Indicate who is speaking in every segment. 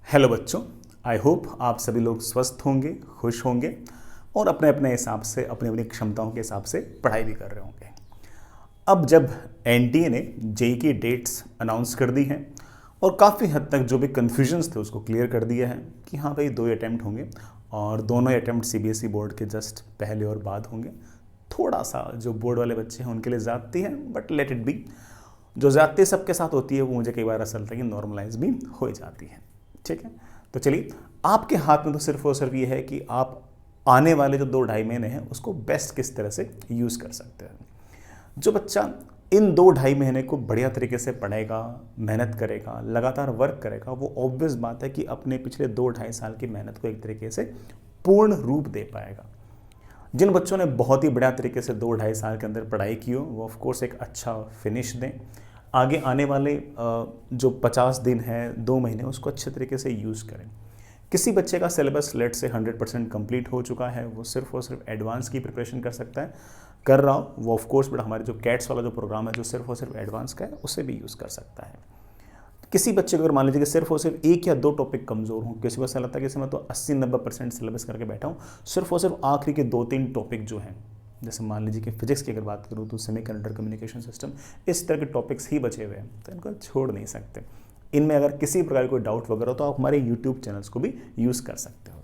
Speaker 1: Hello बच्चों, I hope आप सभी लोग स्वस्थ होंगे, खुश होंगे और अपने अपने हिसाब से अपनी अपनी क्षमताओं के हिसाब से पढ़ाई भी कर रहे होंगे। अब जब एनटीए ने जेई की डेट्स अनाउंस कर दी हैं और काफ़ी हद तक जो भी कन्फ्यूजन्स थे उसको क्लियर कर दिया है कि हाँ भाई 2 अटैम्प्ट होंगे और दोनों अटैम्प्ट सीबीएसई बोर्ड के जस्ट पहले और बाद होंगे। थोड़ा सा जो बोर्ड वाले बच्चे हैं उनके लिए ज़्यादती है, बट लेट इट बी। जो ज़्यादती सबके साथ होती है वो मुझे कई बार ऐसा लगता है कि नॉर्मलाइज भी हो जाती है। ठीक है, तो चलिए, आपके हाथ में तो सिर्फ और सिर्फ ये है कि आप आने वाले जो 2-2.5 महीने हैं उसको बेस्ट किस तरह से यूज़ कर सकते हैं। जो बच्चा इन 2-2.5 महीने को बढ़िया तरीके से पढ़ेगा, मेहनत करेगा, लगातार वर्क करेगा, वो ऑब्वियस बात है कि अपने पिछले 2-2.5 साल की मेहनत को एक तरीके से पूर्ण रूप दे पाएगा। जिन बच्चों ने बहुत ही बढ़िया तरीके से 2-2.5 साल के अंदर पढ़ाई की हो वो ऑफकोर्स एक अच्छा फिनिश दें। आगे आने वाले जो 50 दिन है, 2 महीने, उसको अच्छे तरीके से यूज़ करें। किसी बच्चे का सिलेबस लेट से 100% कंप्लीट हो चुका है, वो सिर्फ और सिर्फ एडवांस की प्रिपरेशन कर सकता है, कर रहा हो वो ऑफकोर्स, बट हमारे जो कैट्स वाला जो प्रोग्राम है जो सिर्फ और सिर्फ एडवांस का है उसे भी यूज़ कर सकता है। किसी बच्चे को अगर मान लीजिए कि सिर्फ और सिर्फ 1 या 2 टॉपिक कमज़ोर हों, किसी को ऐसा लगता है कि मैं तो 80-90% सिलेबस करके बैठा हूँ, सिर्फ और सिर्फ आखिरी के 2-3 टॉपिक जो हैं, जैसे मान लीजिए कि फिजिक्स की अगर बात करूँ तो सेमीकंडक्टर कम्युनिकेशन सिस्टम, इस तरह के टॉपिक्स ही बचे हुए हैं, तो इनको छोड़ नहीं सकते। इनमें अगर किसी प्रकार कोई डाउट वगैरह हो तो आप हमारे यूट्यूब चैनल्स को भी यूज़ कर सकते हो।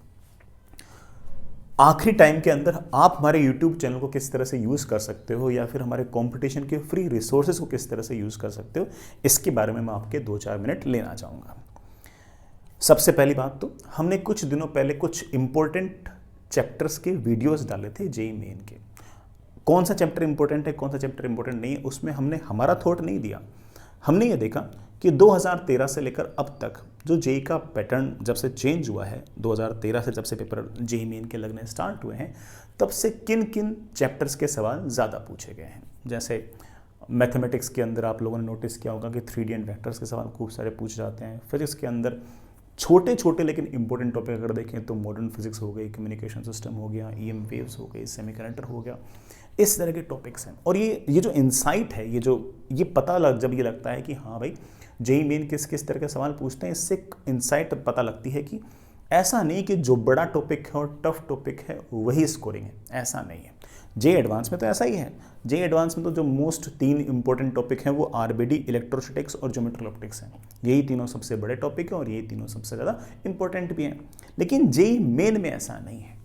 Speaker 1: आखिरी टाइम के अंदर आप हमारे YouTube चैनल को किस तरह से यूज़ कर सकते हो या फिर हमारे कंपटीशन के फ्री रिसोर्सेज को किस तरह से यूज़ कर सकते हो, इसके बारे में मैं आपके 2-4 मिनट लेना चाहूँगा। सबसे पहली बात तो हमने कुछ दिनों पहले कुछ इंपॉर्टेंट चैप्टर्स के वीडियोस डाले थे जेईई मेन के। कौन सा चैप्टर इंपॉर्टेंट है, कौन सा चैप्टर इंपॉर्टेंट नहीं है, उसमें हमने हमारा थॉट नहीं दिया। हमने ये देखा कि 2013 से लेकर अब तक जो जेईई का पैटर्न जब से चेंज हुआ है, 2013 से जब से पेपर जेईई मेन के लगने स्टार्ट हुए हैं, तब से किन किन चैप्टर्स के सवाल ज़्यादा पूछे गए हैं। जैसे मैथमेटिक्स के अंदर आप लोगों ने नोटिस किया होगा कि 3D एंड वेक्टर्स के सवाल खूब सारे पूछ जाते हैं। फिजिक्स के अंदर छोटे छोटे लेकिन इंपॉर्टेंट टॉपिक अगर देखें तो मॉडर्न फिजिक्स हो गई, कम्युनिकेशन सिस्टम हो गया, ईएम वेव्स हो गई, सेमीकंडक्टर हो गया, इस तरह के टॉपिक्स हैं। और ये जो इंसाइट है, ये पता लग जब ये लगता है कि हाँ भाई जेईई मेन किस किस तरह के सवाल पूछते हैं, इससे इंसाइट पता लगती है कि ऐसा नहीं कि जो बड़ा टॉपिक है और टफ टॉपिक है वही स्कोरिंग है, ऐसा नहीं है। जेईई एडवांस में तो ऐसा ही है। जेईई एडवांस में तो जो मोस्ट 3 इंपॉर्टेंट टॉपिक हैं वो आरबीडी, इलेक्ट्रोस्टैटिक्स और ज्योमेट्रिकल ऑप्टिक्स हैं। यही तीनों सबसे बड़े टॉपिक हैं और यही तीनों सबसे ज़्यादा इंपॉर्टेंट भी हैं। लेकिन जेईई मेन में ऐसा नहीं है,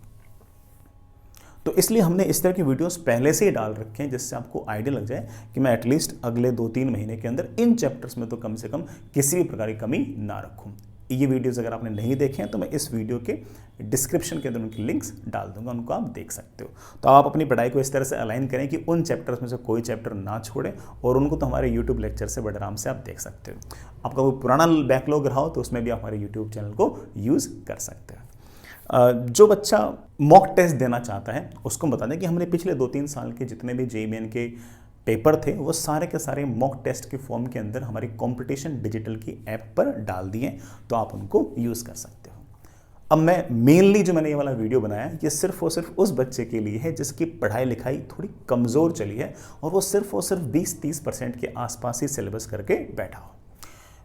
Speaker 1: तो इसलिए हमने इस तरह की वीडियोस पहले से ही डाल रखे हैं जिससे आपको आइडिया लग जाए कि मैं एटलीस्ट अगले 2-3 महीने के अंदर इन चैप्टर्स में तो कम से कम किसी भी प्रकार की कमी ना रखूं। ये वीडियोस अगर आपने नहीं देखे हैं तो मैं इस वीडियो के डिस्क्रिप्शन के अंदर उनकी लिंक्स डाल दूंगा, उनको आप देख सकते हो। तो आप अपनी पढ़ाई को इस तरह से अलाइन करें कि उन चैप्टर्स में से कोई चैप्टर ना छोड़ें और उनको तो हमारे यूट्यूब लेक्चर से बड़े आराम से आप देख सकते हो। आपका कोई पुराना बैकलॉग रहा हो तो उसमें भी आप हमारे यूट्यूब चैनल को यूज़ कर सकते हैं। जो बच्चा मॉक टेस्ट देना चाहता है उसको बता दें कि हमने पिछले 2-3 साल के जितने भी जेईई मेन के पेपर थे वो सारे के सारे मॉक टेस्ट के फॉर्म के अंदर हमारी कंपटीशन डिजिटल की ऐप पर डाल दिए, तो आप उनको यूज़ कर सकते हो। अब मैं मेनली जो मैंने ये वाला वीडियो बनाया ये सिर्फ और सिर्फ उस बच्चे के लिए है जिसकी पढ़ाई लिखाई थोड़ी कमज़ोर चली है और वो सिर्फ और सिर्फ 20-30% के आसपास ही सिलेबस करके बैठा हो।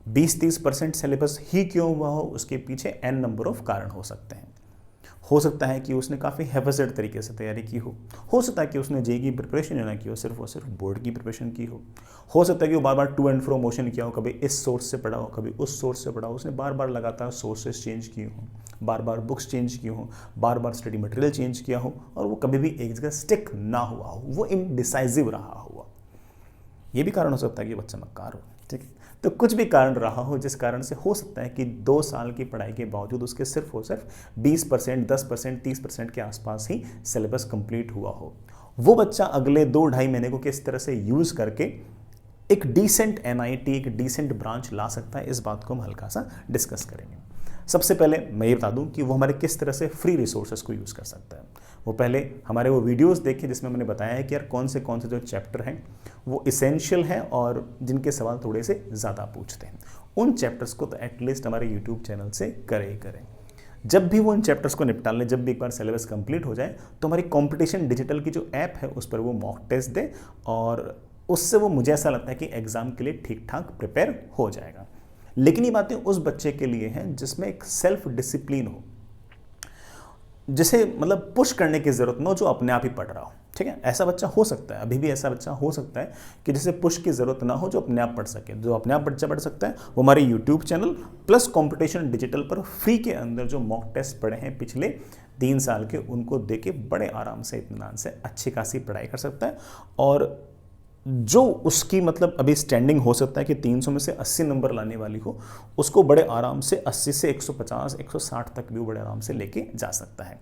Speaker 1: 20-30% सिलेबस ही क्यों हुआ हो, उसके पीछे n नंबर ऑफ कारण हो सकते हैं। हो सकता है कि उसने काफ़ी हेफाजत तरीके से तैयारी की हो सकता है कि उसने जेईई की प्रिपरेशन ना की हो, सिर्फ और सिर्फ बोर्ड की प्रिपरेशन की हो सकता है कि वो बार बार टू एंड फ्रो मोशन किया हो, कभी इस सोर्स से पढ़ा हो, कभी उस सोर्स से पढ़ा हो, उसने बार बार लगातार सोर्सेज चेंज किए हों, बार बार बुक्स चेंज की हो, बार बार स्टडी मटेरियल चेंज किया हो और वो कभी भी एक जगह स्टिक ना हुआ हो, वो इनडिसाइजिव रहा हुआ। ये भी कारण हो सकता है कि बच्चा मक्कार हो। ठीक है, तो कुछ भी कारण रहा हो जिस कारण से हो सकता है कि 2 साल की पढ़ाई के बावजूद उसके सिर्फ और सिर्फ 20%, 10%, 30% के आसपास ही सिलेबस कंप्लीट हुआ हो, वो बच्चा अगले 2-2.5 महीने को किस तरह से यूज़ करके एक डिसेंट एनआईटी, एक डिसेंट ब्रांच ला सकता है, इस बात को हम हल्का सा डिस्कस करेंगे। सबसे पहले मैं ये बता दूं कि वो हमारे किस तरह से फ्री रिसोर्सेज को यूज़ कर सकता है। वो पहले हमारे वो वीडियोस देखें जिसमें मैंने बताया है कि यार कौन से जो चैप्टर हैं वो इसेंशियल हैं और जिनके सवाल थोड़े से ज़्यादा पूछते हैं, उन चैप्टर्स को तो एटलीस्ट हमारे यूट्यूब चैनल से करें। जब भी वो इन चैप्टर्स को निपटा लें, जब भी एक बार सिलेबस कंप्लीट हो जाए तो हमारी कंपटीशन डिजिटल की जो ऐप है उस पर वो मॉक टेस्ट दे और उससे वो, मुझे ऐसा लगता है कि एग्ज़ाम के लिए ठीक ठाक प्रिपेयर हो जाएगा। लेकिन ये बातें उस बच्चे के लिए हैं जिसमें एक सेल्फ डिसिप्लिन हो, जिसे मतलब पुश करने की जरूरत न हो, जो अपने आप ही पढ़ रहा हो। ठीक है, ऐसा बच्चा हो सकता है, अभी भी ऐसा बच्चा हो सकता है कि जिसे पुश की जरूरत ना हो, जो अपने आप पढ़ सके। जो अपने आप बच्चा पढ़ सकता है वो हमारे YouTube channel plus competition digital पर फ्री के अंदर जो मॉक टेस्ट पढ़े हैं पिछले 3 साल के, उनको दे के बड़े आराम से इत्मीनान से अच्छी खासी पढ़ाई कर सकता है। और जो उसकी मतलब अभी स्टैंडिंग हो सकता है कि 300 में से 80 नंबर लाने वाली हो, उसको बड़े आराम से 80 से 150 160 तक भी बड़े आराम से लेके जा सकता है।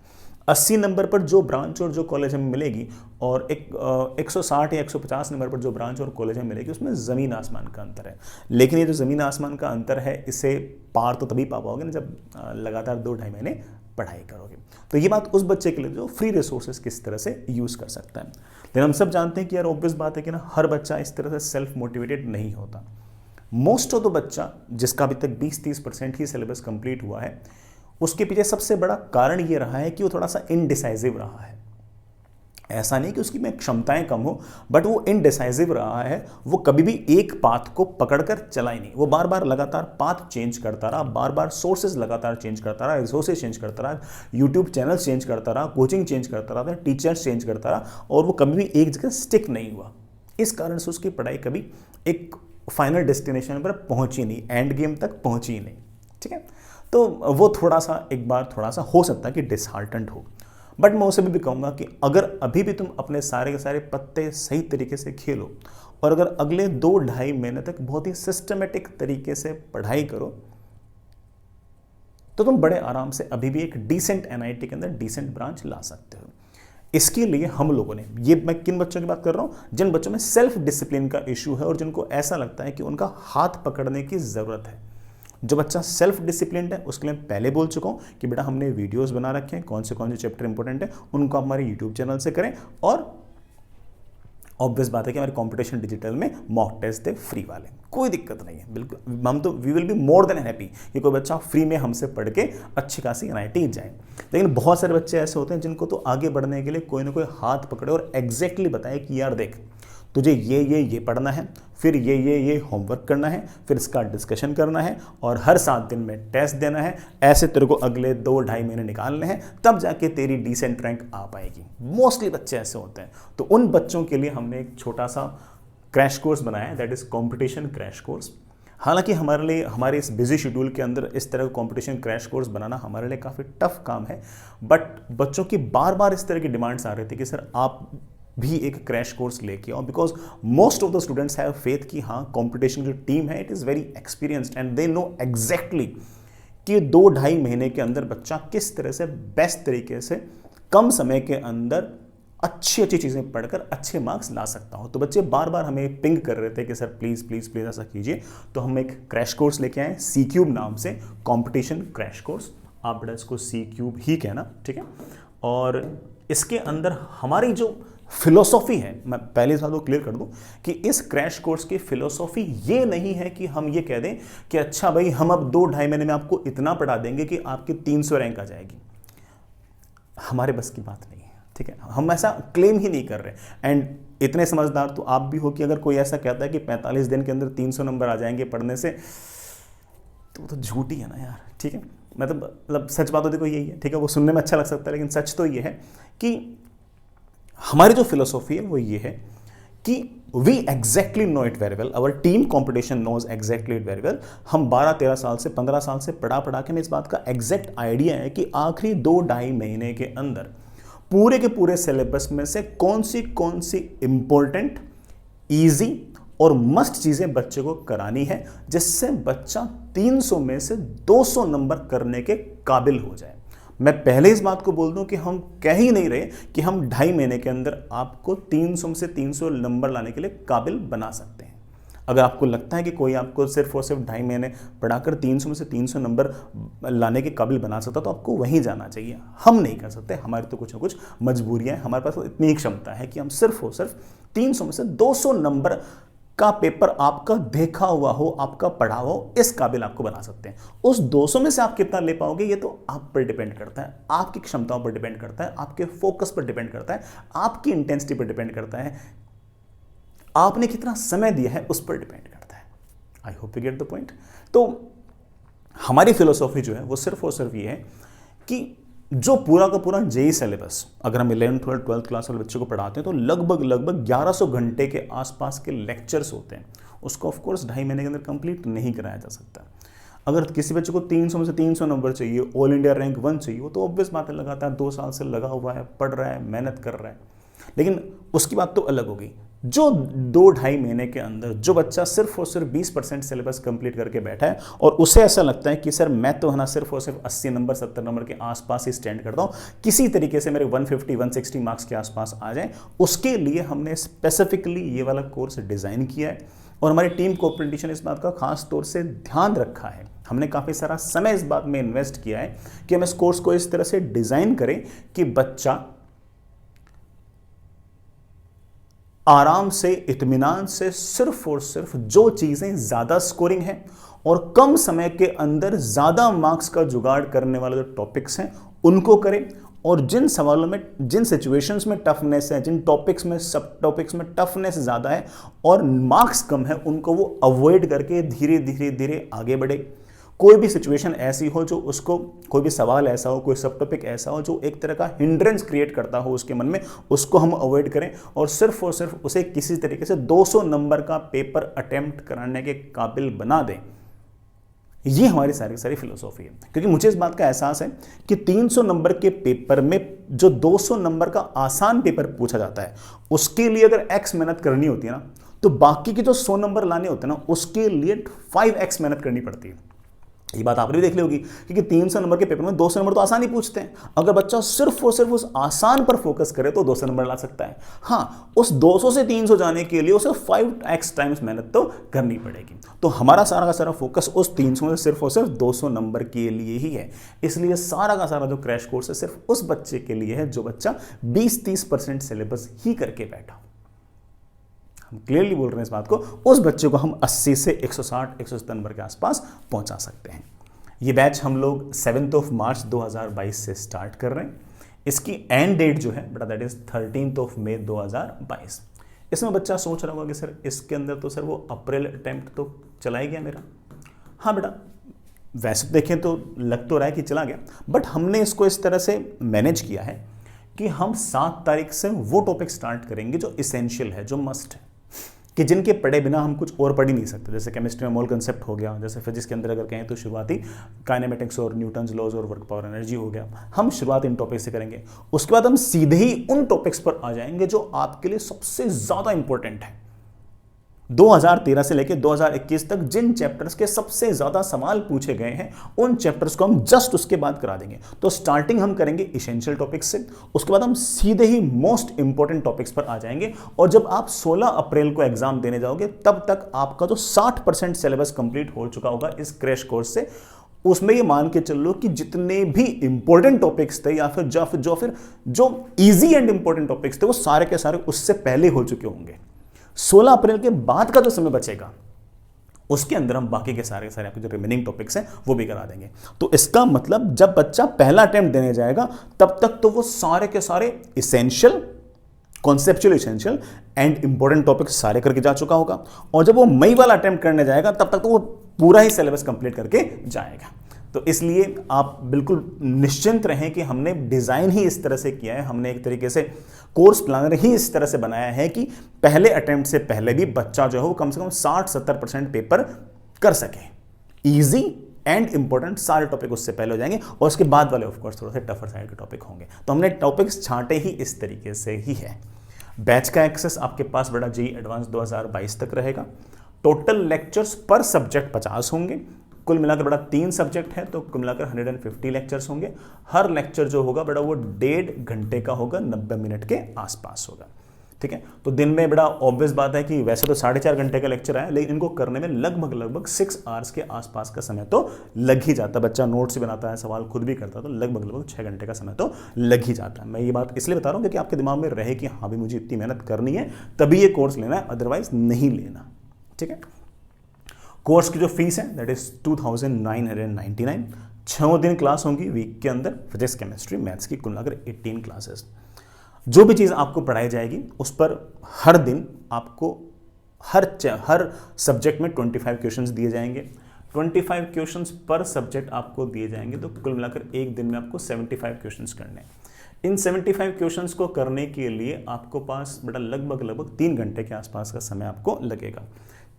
Speaker 1: 80 नंबर पर जो ब्रांच और जो कॉलेज हमें मिलेगी और 160 या 150 नंबर पर जो ब्रांच और कॉलेज हमें मिलेगी, उसमें ज़मीन आसमान का अंतर है। लेकिन ये जो ज़मीन आसमान का अंतर है, इसे पार तो तभी पा पाओगे ना जब लगातार 2-2.5 महीने पढ़ाई करोगे। तो ये बात उस बच्चे के लिए जो फ्री रिसोर्सेज किस तरह से यूज़ कर सकता है। लेकिन हम सब जानते हैं कि यार ऑब्वियस बात है कि ना, हर बच्चा इस तरह से सेल्फ मोटिवेटेड नहीं होता। मोस्ट ऑफ द बच्चा जिसका अभी तक 20-30% ही सिलेबस कंप्लीट हुआ है, उसके पीछे सबसे बड़ा कारण ये रहा है कि वो थोड़ा सा इनडिसाइजिव रहा है। ऐसा नहीं कि उसकी में क्षमताएं कम हो, बट वो इनडिसाइजिव रहा है। वो कभी भी एक पाथ को पकड़कर चला ही नहीं, वो बार बार लगातार पाथ चेंज करता रहा, बार बार सोर्सेज लगातार चेंज करता रहा, रिसोर्सेज चेंज करता रहा, यूट्यूब चैनल चेंज करता रहा, कोचिंग चेंज करता रहा, टीचर्स चेंज करता रहा, और वो कभी भी एक जगह स्टिक नहीं हुआ। इस कारण से उसकी पढ़ाई कभी एक फाइनल डेस्टिनेशन पर पहुंची नहीं, एंड गेम तक पहुंची नहीं। ठीक है, तो वो थोड़ा सा एक बार थोड़ा सा हो सकता है कि डिसहार्टेंड हो। बट मैं उसे भी कहूँगा कि अगर अभी भी तुम अपने सारे के सारे पत्ते सही तरीके से खेलो, और अगर अगले 2-2.5 महीने तक बहुत ही सिस्टमेटिक तरीके से पढ़ाई करो, तो तुम बड़े आराम से अभी भी एक डिसेंट एनआईटी के अंदर डिसेंट ब्रांच ला सकते हो। इसके लिए हम लोगों ने, ये मैं किन बच्चों की बात कर रहा हूँ, जिन बच्चों में सेल्फ डिसिप्लिन का इशू है और जिनको ऐसा लगता है कि उनका हाथ पकड़ने की ज़रूरत है। जो बच्चा सेल्फ डिसिप्लिन्ड है उसके लिए पहले बोल चुका हूँ कि बेटा हमने वीडियोस बना रखे हैं, कौन से चैप्टर इंपॉर्टेंट है उनको हमारे यूट्यूब चैनल से करें, और ऑब्वियस बात है कि हमारे कंपटीशन डिजिटल में मॉक टेस्ट दे फ्री वाले, कोई दिक्कत नहीं है। बिल्कुल, हम तो we will be more than happy कि कोई बच्चा फ्री में हमसे पढ़ के अच्छी खासी एनआईटी जाए। लेकिन बहुत सारे बच्चे ऐसे होते हैं जिनको तो आगे बढ़ने के लिए कोई ना कोई हाथ पकड़े और एग्जैक्टली बताए कि यार देख, तुझे ये पढ़ना है, फिर ये होमवर्क करना है, फिर इसका डिस्कशन करना है, और हर 7 दिन में टेस्ट देना है। ऐसे तेरे को अगले 2-2.5 महीने निकालने हैं, तब जाके तेरी डिसेंट रैंक आ पाएगी। मोस्टली बच्चे ऐसे होते हैं। तो उन बच्चों के लिए हमने एक छोटा सा क्रैश कोर्स बनाया है, that is competition crash course. हालांकि हमारे लिए, हमारे इस बिजी शेड्यूल के अंदर इस तरह का कॉम्पिटिशन क्रैश कोर्स बनाना हमारे लिए काफ़ी टफ काम है, बट बच्चों की बार बार इस तरह की डिमांड्स आ रही थी कि सर आप भी एक क्रैश कोर्स लेके आओ, because most of the students have faith कि हाँ कंपटीशन जो टीम है it is very experienced and they know exactly कि 2-2.5 महीने के अंदर बच्चा किस तरह से बेस्ट तरीके से कम समय के अंदर अच्छी चीज़ें पढ़कर अच्छे मार्क्स ला सकता हो। तो बच्चे बार बार हमें पिंग कर रहे थे कि सर प्लीज़ प्लीज़ प्लीज़ ऐसा कीजिए। तो हम एक क्रैश कोर्स लेके आए C-Cube नाम से, कॉम्पिटिशन क्रैश कोर्स। आप बेटा इसको C-Cube ही कहना, ठीक है। और इसके अंदर हमारी जो फिलोसॉफी है, मैं पहले इस बात को क्लियर कर दूं कि इस क्रैश कोर्स की फिलोसॉफी ये नहीं है कि हम ये कह दें कि अच्छा भाई हम अब 2-2.5 महीने में आपको इतना पढ़ा देंगे कि आपकी 300 रैंक आ जाएगी। हमारे बस की बात नहीं है, ठीक है। हम ऐसा क्लेम ही नहीं कर रहे। एंड इतने समझदार तो आप भी हो कि अगर कोई ऐसा कहता है कि 45 दिन के अंदर 300 नंबर आ जाएंगे पढ़ने से, तो वो तो झूठ ही है ना यार, ठीक है। मतलब सच बात तो देखो यही है, ठीक है। वो सुनने में अच्छा लग सकता है, लेकिन सच तो ये है कि हमारी जो फिलोसॉफी है वो ये है कि we exactly know it very well, our team competition knows exactly it very well. हम 12-13 साल से 15 साल से पढ़ा के हमें इस बात का एग्जैक्ट आइडिया है कि आखिरी 2-2.5 महीने के अंदर पूरे के पूरे सिलेबस में से कौन सी इंपॉर्टेंट, ईजी और मस्ट चीज़ें बच्चे को करानी है, जिससे बच्चा 300 में से 200 नंबर करने के काबिल हो जाए। मैं पहले इस बात को बोल दूं कि हम कह ही नहीं रहे कि हम 2.5 महीने के अंदर आपको 300 में से 300 नंबर लाने के लिए काबिल बना सकते हैं। अगर आपको लगता है कि कोई आपको सिर्फ और सिर्फ 2.5 महीने पढ़ाकर 300 में से 300 नंबर लाने के काबिल बना सकता, तो आपको वहीं जाना चाहिए। हम नहीं कर सकते, हमारी तो कुछ ना कुछ मजबूरियां हैं। हमारे पास इतनी ही क्षमता है कि हम सिर्फ और सिर्फ 300 में से 200 नंबर का पेपर आपका देखा हुआ हो, आपका पढ़ा हो, इस काबिल आपको बना सकते हैं। उस 200 में से आप कितना ले पाओगे ये तो आप पर डिपेंड करता है, आपकी क्षमताओं पर डिपेंड करता है, आपके फोकस पर डिपेंड करता है, आपकी इंटेंसिटी पर डिपेंड करता है, आपने कितना समय दिया है उस पर डिपेंड करता है। I hope you get the point. तो हमारी फिलोसॉफी जो है वो सिर्फ और सिर्फ ये है कि जो पूरा का पूरा जेई सिलेबस अगर हम 11th 12th 12th क्लास वाले बच्चों को पढ़ाते हैं तो लगभग 1100 घंटे के आसपास के लेक्चर्स होते हैं, उसको ऑफ कोर्स 2.5 महीने के अंदर कंप्लीट नहीं कराया जा सकता। अगर किसी बच्चे को 300 में से 300 नंबर चाहिए, ऑल इंडिया रैंक 1 चाहिए, वो तो ऑब्वियस बात है, लगातार 2 साल से लगा हुआ है, पढ़ रहा है, मेहनत कर रहा है। लेकिन उसकी बात तो अलग होगी। जो 2-2.5 महीने के अंदर जो बच्चा सिर्फ और सिर्फ 20% सिलेबस कंप्लीट करके बैठा है और उसे ऐसा लगता है कि सर मैं तो है ना सिर्फ और सिर्फ 80 नंबर 70 नंबर के आसपास ही स्टैंड करता हूँ, किसी तरीके से मेरे 150-160 मार्क्स के आसपास आ जाए, उसके लिए हमने स्पेसिफिकली ये वाला कोर्स डिज़ाइन किया है। और हमारी टीम कोऑपरेटिव इस बात का खास तौर से ध्यान रखा है, हमने काफ़ी सारा समय इस बात में इन्वेस्ट किया है कि हम इस कोर्स को इस तरह से डिज़ाइन करें कि बच्चा आराम से, इत्मीनान से सिर्फ और सिर्फ जो चीज़ें ज़्यादा स्कोरिंग हैं और कम समय के अंदर ज़्यादा मार्क्स का जुगाड़ करने वाले जो टॉपिक्स हैं उनको करें, और जिन सवालों में, जिन सिचुएशंस में टफनेस है, जिन टॉपिक्स में, सब टॉपिक्स में टफनेस ज़्यादा है और मार्क्स कम है, उनको वो अवॉइड करके धीरे धीरे धीरे आगे बढ़े। कोई भी सिचुएशन ऐसी हो जो उसको, कोई भी सवाल ऐसा हो, कोई सब टॉपिक ऐसा हो जो एक तरह का हिंड्रेंस क्रिएट करता हो उसके मन में, उसको हम अवॉइड करें और सिर्फ और सिर्फ उसे किसी तरीके से 200 नंबर का पेपर अटेम्प्ट कराने के काबिल बना दें। ये हमारी सारी फिलोसॉफी है, क्योंकि मुझे इस बात का एहसास है कि 300 नंबर के पेपर में जो 200 नंबर का आसान पेपर पूछा जाता है उसके लिए अगर x मेहनत करनी होती है ना, तो बाकी के जो 100 नंबर लाने होते हैं ना उसके लिए 5x मेहनत करनी पड़ती है। ये बात आपने भी देख ली होगी, क्योंकि 300 नंबर के पेपर में 200 नंबर तो आसान ही पूछते हैं। अगर बच्चा सिर्फ और सिर्फ उस आसान पर फोकस करे तो 200 नंबर ला सकता है। हाँ, उस 200 से 300 जाने के लिए उसे 5x टाइम्स मेहनत तो करनी पड़ेगी। तो हमारा सारा का सारा फोकस उस 300 से सिर्फ और सिर्फ 200 नंबर के लिए ही है। इसलिए सारा का सारा जो क्रैश कोर्स है सिर्फ उस बच्चे के लिए है जो बच्चा 20-30% सिलेबस ही करके बैठा। हम क्लियरली बोल रहे हैं इस बात को, उस बच्चे को हम 80 से 160-170 नंबर के आसपास पहुंचा सकते हैं। ये बैच हम लोग 7 मार्च 2022 से स्टार्ट कर रहे हैं। इसकी एंड डेट जो है बेटा दैट इज 13 मई 2022। इसमें बच्चा सोच रहा होगा कि सर इसके अंदर तो सर वो अप्रैल अटेम्प्ट तो चला ही गया मेरा। हाँ बेटा, वैसे देखें तो लग तो रहा है कि चला गया, बट हमने इसको इस तरह से मैनेज किया है कि हम 7 तारीख से वो टॉपिक स्टार्ट करेंगे जो इसेंशियल है, जो मस्ट है, कि जिनके पढ़े बिना हम कुछ और पढ़ ही नहीं सकते। जैसे केमिस्ट्री में मोल कंसेप्ट हो गया, जैसे फिजिक्स के अंदर अगर कहें तो शुरुआती काइनेमेटिक्स और न्यूटन्स लॉज और वर्क पावर एनर्जी हो गया। हम शुरुआत इन टॉपिक से करेंगे, उसके बाद हम सीधे ही उन टॉपिक्स पर आ जाएंगे जो आपके लिए सबसे ज़्यादा इंपॉर्टेंट है। 2013 से लेकर 2021 तक जिन चैप्टर्स के सबसे ज्यादा सवाल पूछे गए हैं उन चैप्टर्स को हम जस्ट उसके बाद करा देंगे। तो स्टार्टिंग हम करेंगे इसेंशियल टॉपिक्स से, उसके बाद हम सीधे ही मोस्ट इंपॉर्टेंट टॉपिक्स पर आ जाएंगे। और जब आप 16 अप्रैल को एग्जाम देने जाओगे तब तक आपका जो 60% सिलेबस कंप्लीट हो चुका होगा इस क्रैश कोर्स से। उसमें ये मान के चल लो कि जितने भी इंपॉर्टेंट टॉपिक्स थे या फिर जो इजी एंड इंपॉर्टेंट टॉपिक्स थे वो सारे के सारे उससे पहले हो चुके होंगे। 16 अप्रैल के बाद का जो समय बचेगा उसके अंदर हम बाकी के सारे आपके जो रिमेनिंग टॉपिक्स हैं वो भी करा देंगे। तो इसका मतलब जब बच्चा पहला अटेम्प्ट देने जाएगा तब तक तो वो सारे के सारे essential, conceptual essential and important topics सारे करके जा चुका होगा। और जब वो मई वाला अटेम्प्ट करने जाएगा तब तक तो वो पूरा ही सिलेबस कंप्लीट करके जाएगा। तो इसलिए आप बिल्कुल निश्चिंत रहें कि हमने डिज़ाइन ही इस तरह से किया है, हमने एक तरीके से कोर्स प्लानर ही इस तरह से बनाया है कि पहले अटेम्प्ट से पहले भी बच्चा जो है वो कम से कम 60-70% पेपर कर सके। इजी एंड इंपॉर्टेंट सारे टॉपिक उससे पहले हो जाएंगे और उसके बाद वाले ऑफकोर्स थोड़ा सा टफर साइड के टॉपिक होंगे। तो हमने टॉपिक्स छांटे ही इस तरीके से ही है। बैच का एक्सेस आपके पास बड़ा जेईई एडवांस 2022 तक रहेगा। टोटल लेक्चर्स पर सब्जेक्ट 50 होंगे। कुल मिलाकर बड़ा 3 सब्जेक्ट है तो कुल मिलाकर 150 लेक्चर्स होंगे। हर लेक्चर जो होगा बड़ा वो 1.5 घंटे का होगा, 90 मिनट के आसपास होगा। ठीक है, तो दिन में बड़ा ऑब्वियस बात है कि वैसे तो 4.5 घंटे का लेक्चर है, लेकिन इनको करने में लगभग 6 आवर्स के आसपास का समय तो लग ही जाता है। बच्चा नोट्स भी बनाता है, सवाल खुद भी करता है, तो लगभग 6 घंटे का समय तो लग ही जाता है। मैं ये बात इसलिए बता रहा हूँ क्योंकि आपके दिमाग में रहे कि हाँ भी मुझे इतनी मेहनत करनी है तभी ये कोर्स लेना है, अदरवाइज नहीं लेना। ठीक है, कोर्स की जो फीस है दैट इज 2999। 6 दिन क्लास होंगी वीक के अंदर, फिजिक्स केमिस्ट्री मैथ्स की कुल मिलाकर 18 क्लासेस। जो भी चीज़ आपको पढ़ाई जाएगी उस पर हर दिन आपको हर सब्जेक्ट में 25 क्वेश्चंस दिए जाएंगे। 25 क्वेश्चंस पर सब्जेक्ट आपको दिए जाएंगे, तो कुल मिलाकर एक दिन में आपको 75 क्वेश्चंस करने हैं। इन 75 क्वेश्चंस को करने के लिए आपको पास बेटा लगभग 3 घंटे के आसपास का समय आपको लगेगा।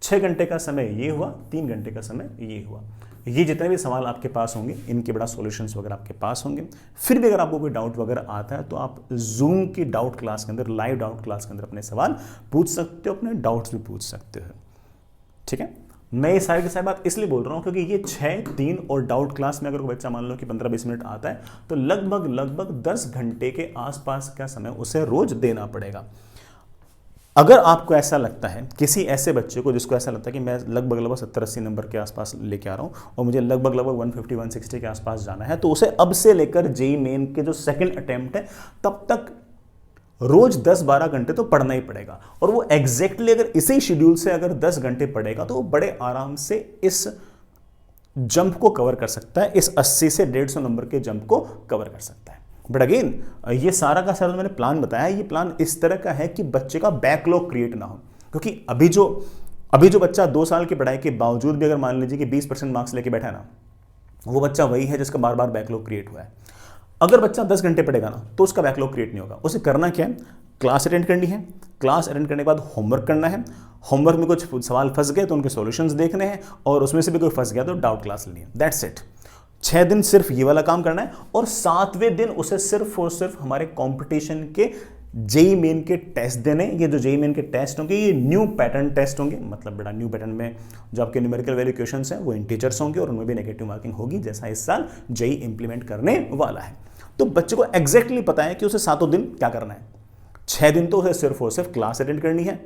Speaker 1: 6 घंटे का समय ये हुआ, 3 घंटे का समय ये हुआ। ये जितने भी सवाल आपके पास होंगे इनके बड़ा सॉल्यूशंस वगैरह आपके पास होंगे। फिर भी अगर आपको कोई डाउट वगैरह आता है तो आप जूम की डाउट क्लास के अंदर, लाइव डाउट क्लास के अंदर अपने सवाल पूछ सकते हो, अपने डाउट्स भी पूछ सकते हो। ठीक है, मैं ये सारी की सारी बात इसलिए बोल रहा हूँ क्योंकि ये 6, 3 और डाउट क्लास में अगर कोई बच्चा मान लो कि 15-20 मिनट आता है तो लगभग 10 घंटे के आसपास का समय उसे रोज देना पड़ेगा। अगर आपको ऐसा लगता है, किसी ऐसे बच्चे को जिसको ऐसा लगता है कि मैं लगभग 70-80 नंबर के आसपास लेके आ रहा हूँ और मुझे लगभग 150-160 के आसपास जाना है, तो उसे अब से लेकर जेईई मेन के जो सेकंड अटेम्प्ट है तब तक रोज 10-12 घंटे तो पढ़ना ही पड़ेगा। और वो एग्जैक्टली अगर इसी शेड्यूल से अगर 10 घंटे पढ़ेगा तो वो बड़े आराम से इस जंप को कवर कर सकता है, इस 80 से 150 नंबर के जंप को कवर कर सकता है। बट अगेन ये सारा का सारा मैंने प्लान बताया, ये प्लान इस तरह का है कि बच्चे का बैकलॉग क्रिएट ना हो। क्योंकि अभी जो बच्चा 2 साल की पढ़ाई के बावजूद भी अगर मान लीजिए कि 20% मार्क्स लेके बैठा है ना, वो बच्चा वही है जिसका बार बार बैकलॉग क्रिएट हुआ है। अगर बच्चा 10 घंटे पढ़ेगा ना तो उसका बैकलॉग क्रिएट नहीं होगा। उसे करना क्या है, क्लास अटेंड करनी है, क्लास अटेंड करने के बाद होमवर्क करना है, होमवर्क में कुछ सवाल फंस गए तो उनके सॉल्यूशंस देखने हैं, और उसमें से भी कोई फंस गया तो डाउट क्लास लेनी है। That's it. 6 दिन सिर्फ ये वाला काम करना है, और 7वें दिन उसे सिर्फ और सिर्फ हमारे कंपटीशन के जेईई मेन के टेस्ट देने। ये जो जेईई मेन के टेस्ट होंगे ये न्यू पैटर्न टेस्ट होंगे, मतलब बेटा न्यू पैटर्न में जो आपके न्यूमेरिकल वैल्यू क्वेश्चंस हैं वो इंटीजर्स होंगे और उनमें भी नेगेटिव मार्किंग होगी, जैसा इस साल जेईई इंप्लीमेंट करने वाला है। तो बच्चे को एग्जैक्टली पता है कि उसे 7 दिन क्या करना है। 6 दिन तो उसे सिर्फ और सिर्फ क्लास अटेंड करनी है,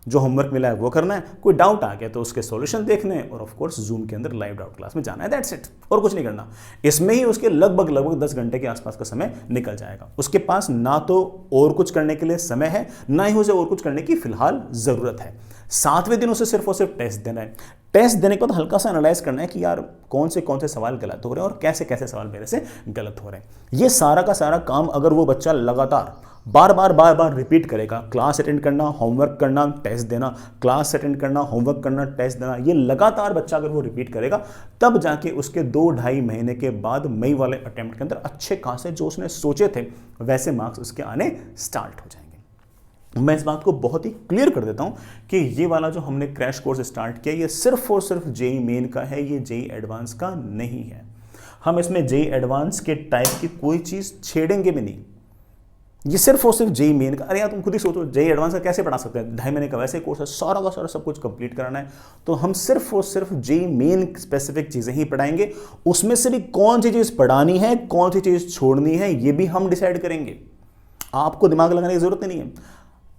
Speaker 1: जो होमवर्क मिला है वो करना है, कोई डाउट आ गया तो उसके सॉल्यूशन देखने हैं, और ऑफ कोर्स जूम के अंदर लाइव डाउट क्लास में जाना है। दैट्स इट, और कुछ नहीं करना। इसमें ही उसके लगभग 10 घंटे के आसपास का समय निकल जाएगा। उसके पास ना तो और कुछ करने के लिए समय है, ना ही उसे और कुछ करने की फिलहाल जरूरत है। 7वें दिन उसे सिर्फ और सिर्फ टेस्ट देना है। टेस्ट देने के बाद हल्का सा एनालाइज करना है कि यार कौन से सवाल गलत हो रहे हैं और कैसे कैसे सवाल मेरे से गलत हो रहे हैं। ये सारा का सारा काम अगर वो बच्चा लगातार बार बार रिपीट करेगा, क्लास अटेंड करना, होमवर्क करना, टेस्ट देना, क्लास अटेंड करना, होमवर्क करना, टेस्ट देना, ये लगातार बच्चा अगर वो रिपीट करेगा, तब जाके उसके 2-2.5 महीने के बाद मई वाले अटेम्प्ट के अंदर अच्छे खासे जो उसने सोचे थे वैसे मार्क्स उसके आने स्टार्ट हो जाएंगे। मैं इस बात को बहुत ही क्लियर कर देता हूं कि ये वाला जो हमने क्रैश कोर्स स्टार्ट किया ये सिर्फ और सिर्फ जेईई मेन का है, ये जेईई एडवांस का नहीं है। हम इसमें जेईई एडवांस के टाइप की कोई चीज छेड़ेंगे भी नहीं, ये सिर्फ और सिर्फ जेईई मेन का। अरे यार तुम खुद ही सोचो, जेईई एडवांस का कैसे पढ़ा सकते हैं, 2.5 महीने का वैसे कोर्स है, सारा का सारा सब कुछ कंप्लीट कराना है, तो हम सिर्फ और सिर्फ जेईई मेन स्पेसिफिक चीजें ही पढ़ाएंगे। उसमें से भी कौन सी चीज पढ़ानी है, कौन सी चीज छोड़नी है, ये भी हम डिसाइड करेंगे। आपको दिमाग लगाने की जरूरत नहीं है।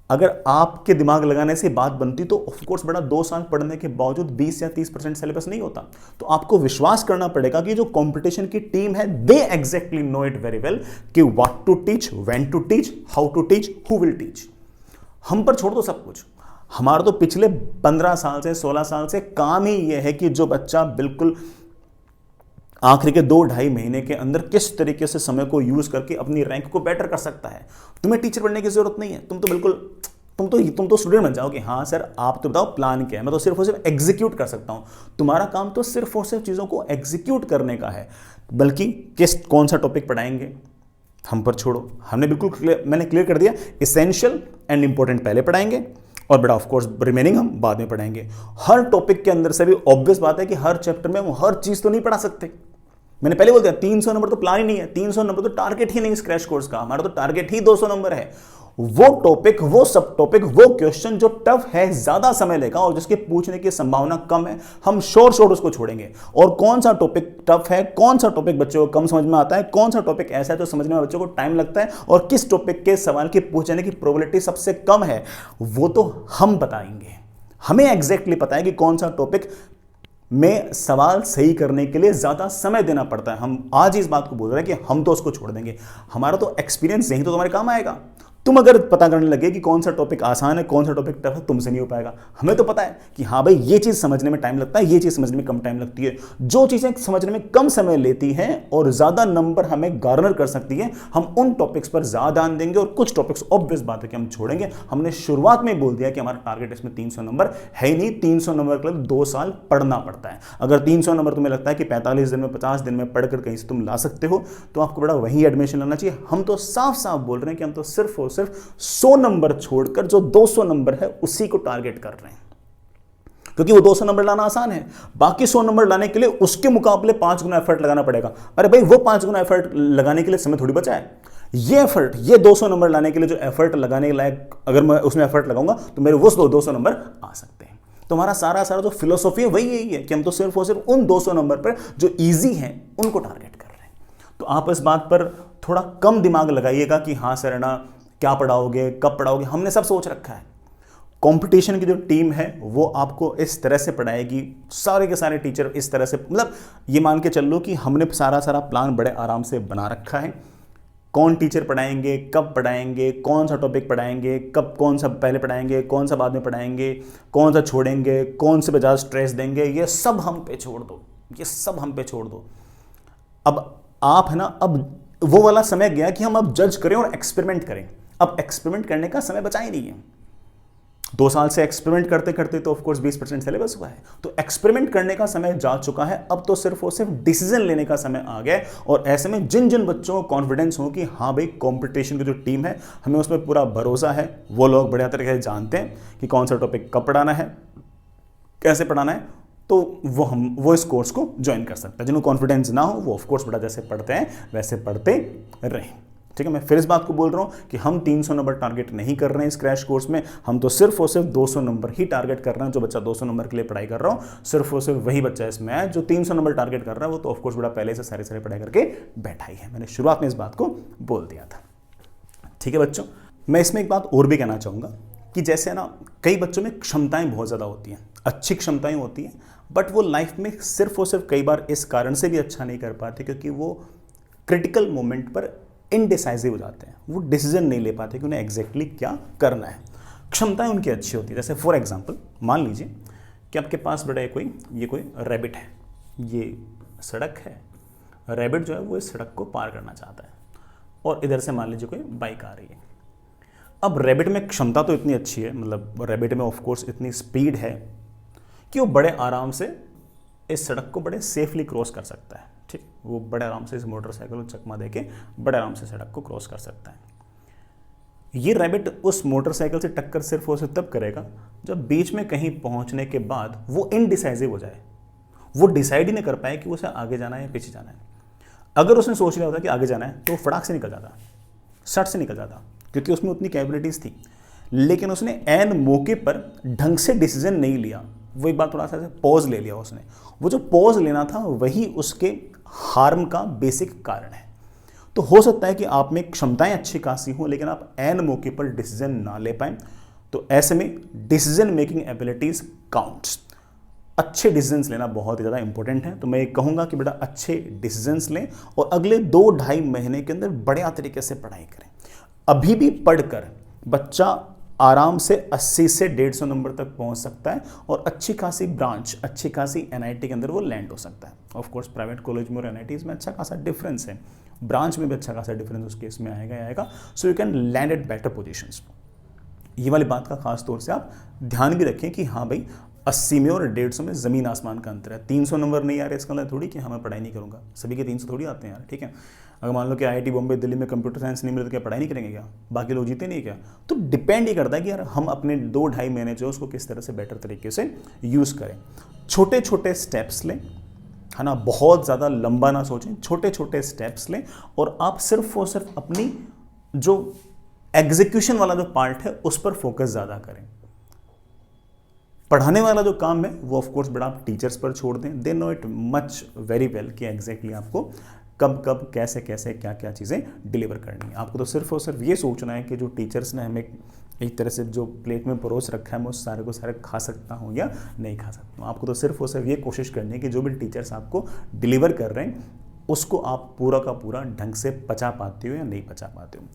Speaker 1: अगर आपके दिमाग लगाने से बात बनती तो ऑफ कोर्स बड़ा 2 साल पढ़ने के बावजूद 20 या 30% सिलेबस नहीं होता। तो आपको विश्वास करना पड़ेगा कि जो कंपटीशन की टीम है they exactly know it very well कि what to teach, when to teach, how to teach, who will teach. हम पर छोड़ दो सब कुछ। हमारा तो पिछले 15 साल से 16 साल से काम ही यह है कि जो बच्चा बिल्कुल आखिरी के 2-2.5 महीने के अंदर किस तरीके से समय को यूज करके अपनी रैंक को बेटर कर सकता है। तुम्हें टीचर बनने की जरूरत नहीं है, तुम तो स्टूडेंट बन जाओगे। हाँ सर आप तो बताओ प्लान क्या है, मैं तो सिर्फ और सिर्फ एग्जीक्यूट कर सकता हूं। तुम्हारा काम तो सिर्फ और सिर्फ चीजों को एग्जीक्यूट करने का है, बल्कि कौन सा टॉपिक पढ़ाएंगे हम पर छोड़ो। मैंने क्लियर कर दिया, इसेंशियल एंड इंपॉर्टेंट पहले पढ़ाएंगे और बेटा ऑफ कोर्स रिमेनिंग हम बाद में पढ़ाएंगे। हर टॉपिक के अंदर से भी ऑब्वियस बात है कि हर चैप्टर में हम हर चीज तो नहीं पढ़ा सकते। मैंने पहले बोल दिया 300 नंबर तो प्लान ही नहीं है, 300 नंबर तो टारगेट ही नहीं इस क्रैश कोर्स का। हमारा तो टारगेट ही 200 नंबर है। वो टॉपिक, वो सब टॉपिक, वो क्वेश्चन जो टफ है, ज्यादा समय लेगा और जिसके पूछने की संभावना कम है, हम शोर उसको छोड़ेंगे। और कौन सा टॉपिक टफ है, कौन सा टॉपिक बच्चों को कम समझ में आता है, कौन सा टॉपिक ऐसा है जो समझने में बच्चों को टाइम लगता है, और किस टॉपिक के सवाल की पूछने की प्रोबेबिलिटी सबसे कम है, वो तो हम बताएंगे। हमें एग्जैक्टली पता है कि कौन सा टॉपिक में सवाल सही करने के लिए ज्यादा समय देना पड़ता है। हम आज इस बात को बोल रहे हैं कि हम तो उसको छोड़ देंगे। हमारा तो एक्सपीरियंस यही तो तुम्हारे काम आएगा। तुम अगर पता करने लगे कि कौन सा टॉपिक आसान है, कौन सा टॉपिक टफ है, तुमसे नहीं हो पाएगा। हमें तो पता है कि हाँ भाई ये चीज़ समझने में टाइम लगता है, ये चीज़ समझने में कम टाइम लगती है। जो चीज़ें समझने में कम समय लेती हैं और ज़्यादा नंबर हमें गार्नर कर सकती हैं, हम उन टॉपिक्स पर ज़्यादा ध्यान देंगे और कुछ टॉपिक्स ऑब्वियस बात है कि हम छोड़ेंगे। हमने शुरुआत में बोल दिया कि हमारा टारगेट इसमें 300 नंबर है ही नहीं। 300 नंबर के लिए 2 साल पढ़ना पड़ता है। अगर 300 नंबर तुम्हें लगता है कि 45 दिन में, 50 दिन में पढ़कर कहीं से तुम ला सकते हो, तो आपको बड़ा वहीं एडमिशन लेना चाहिए। हम तो साफ साफ बोल रहे हैं कि हम तो सिर्फ और सिर्फ 100 नंबर छोड़कर जो 200 नंबर है उसी को टारगेट कर रहे हैं, क्योंकि वो 200 नंबर लाना आसान है। बाकी 100 नंबर लाने के लिए उसके मुकाबले 5 गुना एफर्ट लगाना पड़ेगा। अरे भाई वो 5 गुना एफर्ट लगाने के लिए समय थोड़ी बचा है। ये एफर्ट, ये 200 नंबर लाने के लिए जो एफर्ट लगाने के लायक, अगर मैं उसमें एफर्ट लगाऊंगा तो मेरे वो 200 नंबर आ सकते हैं। तो हमारा सारा जो फिलोसॉफी है वही यही है कि हम तो सिर्फ और सिर्फ उन 200 नंबर पर जो ईजी हैं उनको टारगेट कर रहे हैं। तो आप इस बात पर थोड़ा कम दिमाग लगाइएगा कि हाँ सर ना क्या पढ़ाओगे, कब पढ़ाओगे, हमने सब सोच रखा है। कंपटीशन की जो टीम है वो आपको इस तरह से पढ़ाएगी, सारे के सारे टीचर इस तरह से, मतलब ये मान के चल लो कि हमने सारा प्लान बड़े आराम से बना रखा है। कौन टीचर पढ़ाएंगे, कब पढ़ाएंगे, कौन सा टॉपिक पढ़ाएंगे, कब कौन सा पहले पढ़ाएंगे, कौन सा बाद में पढ़ाएंगे, कौन सा छोड़ेंगे, कौन से पे ज़्यादा स्ट्रेस देंगे, ये सब हम पे छोड़ दो, ये सब हम पे छोड़ दो। अब आप है ना, अब वो वाला समय गया कि हम अब जज करें और एक्सपेरिमेंट करें। अब एक्सपेरिमेंट करने का समय बचा ही नहीं है। 2 साल से एक्सपेरिमेंट करते करते तो ऑफकोर्स 20% सिलेबस हुआ है। तो एक्सपेरिमेंट करने का समय जा चुका है। अब तो सिर्फ और सिर्फ डिसीजन लेने का समय आ गया है। और ऐसे में जिन जिन बच्चों को कॉन्फिडेंस हो कि हाँ भाई कंपटीशन की जो टीम है हमें उसमें पूरा भरोसा है, वो लोग बढ़िया तरीके से जानते हैं कि कौन सा टॉपिक कब पढ़ाना है, कैसे पढ़ाना है, तो वो इस कोर्स को ज्वाइन कर सकता है। जिनको कॉन्फिडेंस ना हो वो ऑफकोर्स बड़ा जैसे पढ़ते हैं वैसे पढ़ते रहें। ठीक है, मैं फिर इस बात को बोल रहा हूं कि हम 300 नंबर टारगेट नहीं कर रहे हैं इस क्रैश कोर्स में। हम तो सिर्फ और सिर्फ 200 नंबर ही टारगेट कर रहे हैं। जो बच्चा 200 नंबर के लिए पढ़ाई कर रहा हूं, सिर्फ और सिर्फ वही बच्चा इसमें है। जो 300 नंबर टारगेट कर रहा है वो तो ऑफकोर्स बड़ा पहले से सारी पढ़ाई करके बैठा ही है। मैंने शुरुआत में इस बात को बोल दिया था। ठीक है बच्चों, मैं इसमें एक बात और भी कहना चाहूँगा कि जैसे ना कई बच्चों में क्षमताएं बहुत ज़्यादा होती हैं, अच्छी क्षमताएं होती हैं, बट वो लाइफ में सिर्फ और सिर्फ कई बार इस कारण से भी अच्छा नहीं कर पाते क्योंकि वो क्रिटिकल मोमेंट पर इनडिसाइसिव हो जाते हैं। वो डिसीजन नहीं ले पाते कि उन्हें एग्जैक्टली क्या करना है। क्षमताएं उनकी अच्छी होती है। जैसे फॉर एग्जांपल मान लीजिए कि आपके पास बड़ा कोई रैबिट है, ये सड़क है, रैबिट जो है वो इस सड़क को पार करना चाहता है और इधर से मान लीजिए कोई बाइक आ रही है। अब रैबिट में क्षमता तो इतनी अच्छी है, मतलब रैबिट में ऑफकोर्स इतनी स्पीड है कि वो बड़े आराम से इस सड़क को बड़े सेफली क्रॉस कर सकता है। ठीक, वो बड़े आराम से इस मोटरसाइकिल को चकमा देके बड़े आराम से सड़क को क्रॉस कर सकता है। ये रैबिट उस मोटरसाइकिल से टक्कर सिर्फ और सिर्फ तब करेगा जब बीच में कहीं पहुंचने के बाद वो इनडिसाइसिव हो जाए, वो डिसाइड ही नहीं कर पाए कि उसे आगे जाना है या पीछे जाना है। अगर उसने सोच लिया होता कि आगे जाना है तो फटाक से निकल जाता, सट से निकल जाता, क्योंकि उसमें उतनी कैपेबिलिटीज थी। लेकिन उसने एन मौके पर ढंग से डिसीजन नहीं लिया। वो एक बार थोड़ा सा पॉज ले लिया उसने। वो जो पॉज लेना था वही उसके हार्म का बेसिक कारण है। तो हो सकता है कि आप में क्षमताएं अच्छी खासी हों लेकिन आप एन मौके पर डिसीजन ना ले पाएं। तो ऐसे में डिसीजन मेकिंग एबिलिटीज काउंट्स। अच्छे डिसीजंस लेना बहुत ही ज़्यादा इंपॉर्टेंट है। तो मैं कहूँगा कि बेटा अच्छे डिसीजंस लें और अगले 2-2.5 महीने के अंदर बढ़िया तरीके से पढ़ाई करें। अभी भी पढ़कर बच्चा आराम से 80 से 150 नंबर तक पहुंच सकता है और अच्छी खासी ब्रांच, अच्छी खासी एनआईटी के अंदर वो लैंड हो सकता है। ऑफ कोर्स प्राइवेट कॉलेज में और एनआईटीज में अच्छा खासा डिफरेंस है, ब्रांच में भी अच्छा खासा डिफरेंस उस केस में आएगा। So you can land at better positions. ये वाली बात का खास तौर से आप ध्यान भी रखें कि हाँ भाई 80 में और 150 में ज़मीन आसमान का अंतर है। 300 नंबर नहीं आ रहे इसका मतलब थोड़ी कि मैं पढ़ाई नहीं करूँगा। सभी के 300 थोड़ी आते हैं यार। ठीक है, अगर मान लो कि आईआईटी बॉम्बे दिल्ली में कंप्यूटर साइंस नहीं मिले तो क्या पढ़ाई नहीं करेंगे क्या? बाकी लोग जीते नहीं क्या? तो डिपेंड ही करता है कि यार हम अपने 2-2.5 महीने जो उसको किस तरह से बेटर तरीके से यूज़ करें। छोटे छोटे स्टेप्स लें, है ना, बहुत ज़्यादा लंबा ना सोचें, छोटे छोटे स्टेप्स लें और आप सिर्फ और सिर्फ अपनी जो एग्जीक्यूशन वाला जो पार्ट है उस पर फोकस ज़्यादा करें। पढ़ाने वाला जो काम है वो ऑफकोर्स बड़ा आप टीचर्स पर छोड़ दें। They know it much very well कि एग्जैक्टली आपको कब कब कैसे कैसे क्या क्या चीज़ें डिलीवर करनी है। आपको तो सिर्फ और सिर्फ ये सोचना है कि जो टीचर्स ने हमें एक तरह से जो प्लेट में परोस रखा है मैं उस सारे को सारे खा सकता हूँ या नहीं खा सकता हूँ। आपको तो सिर्फ और सिर्फ ये कोशिश करनी है कि जो भी टीचर्स आपको डिलीवर कर रहे हैं उसको आप पूरा का पूरा ढंग से पचा पाते हो या नहीं पचा पाते हो।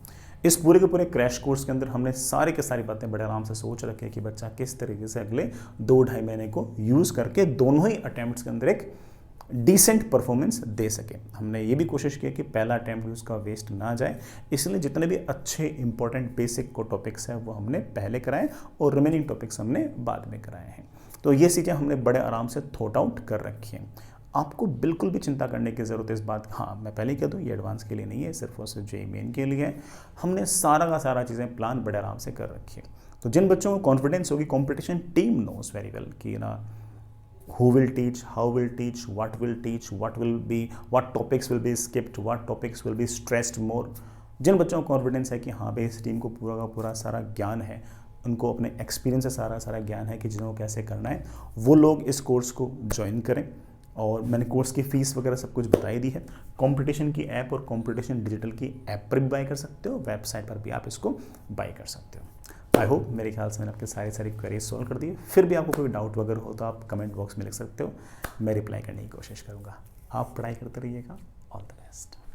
Speaker 1: इस पूरे के पूरे क्रैश कोर्स के अंदर हमने सारे के सारी बातें बड़े आराम से सोच रखी है कि बच्चा किस तरीके से अगले 2-2.5 महीने को यूज़ करके दोनों ही अटैम्प्ट्स के अंदर एक डिसेंट परफॉर्मेंस दे सके। हमने ये भी कोशिश की कि पहला अटैम्प्ट उसका वेस्ट ना जाए, इसलिए जितने भी अच्छे इंपॉर्टेंट बेसिक को टॉपिक्स हैं वो हमने पहले कराए और रिमेनिंग टॉपिक्स हमने बाद में कराए हैं। तो ये चीज़ें हमने बड़े आराम से थॉट आउट कर रखी हैं। आपको बिल्कुल भी चिंता करने की ज़रूरत है इस बात, हाँ मैं पहले ही कह दूँ ये एडवांस के लिए नहीं है, सिर्फ और सिर्फ जेईई मेन के लिए है। हमने सारा का सारा चीज़ें प्लान बड़े आराम से कर रखी है। तो जिन बच्चों को कॉन्फिडेंस होगी, competition team knows very well कि ना who will teach, how will teach, what topics will be skipped, what topics will be stressed more। जिन बच्चों को कॉन्फिडेंस है कि हाँ भाई इस टीम को पूरा का पूरा सारा ज्ञान है, उनको अपने एक्सपीरियंस से सारा ज्ञान है कि जिनको कैसे करना है, वो लोग इस कोर्स को ज्वाइन करें। और मैंने कोर्स की फ़ीस वगैरह सब कुछ बताई दी है। कंपटीशन की ऐप और कंपटीशन डिजिटल की ऐप पर भी बाय कर सकते हो, वेबसाइट पर भी आप इसको बाय कर सकते हो। आई होप मेरे ख्याल से मैंने आपके सारी क्वेरीज सॉल्व कर दी। फिर भी आपको कोई डाउट वगैरह हो तो आप कमेंट बॉक्स में लिख सकते हो, मैं रिप्लाई करने की कोशिश करूँगा। आप पढ़ाई करते रहिएगा। All the best.